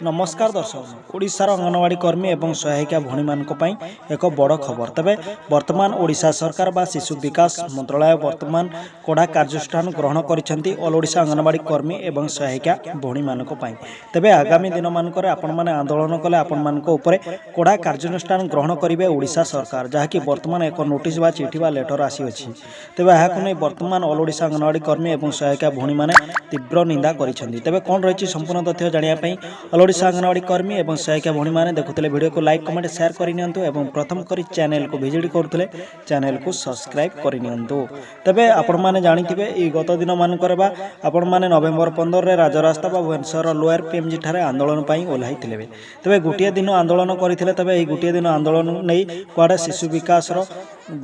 नमस्कार दर्शक ओडिशार अंगनवाड़ी कर्मी एवं सहायिका भणी मानक पई एक बड़ खबर तेबे वर्तमान ओडिशा सरकार बा शिशु विकास मंत्रालय वर्तमान कड़ा कार्यानुष्ठान ग्रहण करिसेंती ऑल ओडिशा अंगनवाड़ी कर्मी एवं सहायिका भणी मानक पई तेबे आगामी दिन मानक आपण माने आंदोलन कले आपण मानक ऊपर कड़ा कार्यानुष्ठान ग्रहण करिवे ओडिशा सरकार जहाँकि वर्तमान एक नोटिस बा चिठी बा लेटर आसी अछि तेबे एहाकु नै वर्तमान ऑल ओडिशा अंगनवाड़ी कर्मी एवं सहायिका भणी माने तीव्र निंदा करिसेंती तेबे कोन रहिछि संपूर्ण तथ्य जानिया पई ओडिशा अंगनवाड़ी कर्मी एवं सहायिका भणी माने देखुले वीडियो को लाइक कमेंट शेयर करनियंतु एवं प्रथम करी चैनल को विजिट करथले चैनल को सब्सक्राइब करनियंतु तबे आपण माने जानिथिबे ई गत दिन मान करबा आपण माने नवेम्बर 15 रे राजरास्ता बा भुवनेश्वर लोअर पीएमजी थारे आंदोलन पई ओलाइथिले तबे गुटिया दिन आंदोलन करिथिले तबे ई गुटिया दिन आंदोलन नै क्वाडा शिशु विकास रो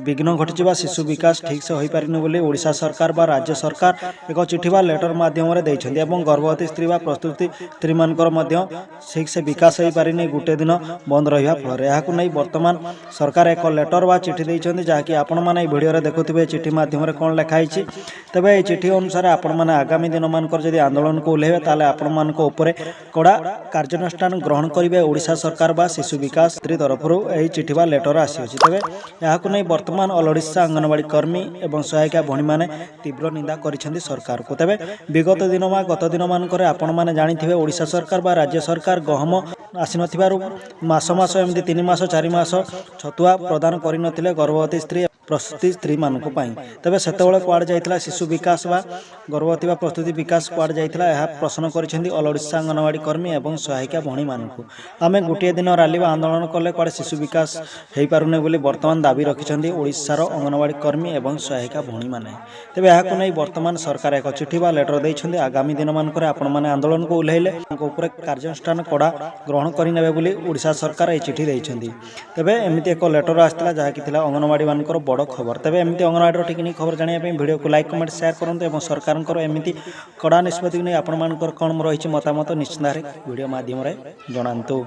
विघ्न घटी शिशु विकास ठीक से हो पारिनी बोली ओडिशा सरकार बा राज्य सरकार एक चिठी बा लेटर माध्यम रे दैछन्ती एवं गर्भवती स्त्री बा प्रस्तुति स्त्री मानकर मध्य ठीक से विकास हो पारिनी गुटे दिन बंद रहिबा फल एहाकु नै वर्तमान सरकार एक लेटर बा चिठी दैछन्ती जाकि आपण माने वीडियो रे देखुथिबे चिठी माध्यम रे कोन लिखा हिछि तबे ए चिठी अनुसार आपण माने आगामी दिन मानकर जदि आंदोलन को उल्लेबे ताले आपण मानक ऊपर कड़ा कार्यानुष्ठान ग्रहण करिवे ओडिशा सरकार बा शिशु विकास स्त्री तरफरु एही चिठी बा लेटर आसी अछि तबे एहाकु नै वर्तमान ऑल ओडिशा अंगनवाड़ी कर्मी एवं सहायिका भणी माने तीव्र निंदा करिसेंती सरकार को तबे विगत दिन गत दिन मानकर आपण माने जानिथिबे ओडिशा सरकार बा राज्य सरकार गहम आसी नथिबारु मास मास एमती 3 मास 4 मास छतुआ प्रदान करि नथिले गर्भवती स्त्री प्रसूति स्त्री मानक पई तबे सेतेबेले कुआड जाइतला शिशु विकास बा गर्भवती बा प्रस्तुति विकास कुआड जाइतला एहा प्रश्न करिसेंती ऑल ओडिशा अंगनवाड़ी कर्मी एवं सहायिका भणी मानक आमे गुटिए दिन रैली बा आंदोलन कले कुआड शिशु विकास हेई पारुने बोली वर्तमान दाबी रखिसेंती ओडिशार अंगनवाड़ी कर्मी एवं सहायिका भणी माने तबे एहाकु नै वर्तमान सरकार एक चिठी बा लेटर दैछन्ती आगामी दिन मानकर आपण माने आंदोलन को उल्लेइले ऊपर कार्यानुष्ठान कड़ा ग्रहण करि नेबे बोली ओडिशा सरकार ए चिठी दैछन्ती तबे एमिति एक लेटर आस्तिला जाकि थिला अंगनवाड़ी मानकर बड़ खबर तबे एमिति अंगनवाड़ी टेक्निक खबर जानिया पे वीडियो को लाइक कमेंट शेयर करंतु एवं सरकार एमिति कड़ा निष्पत्ति नै आपण मानकर कोन रहिछि मतामत निश्चित वीडियो माध्यम रे जणांतु।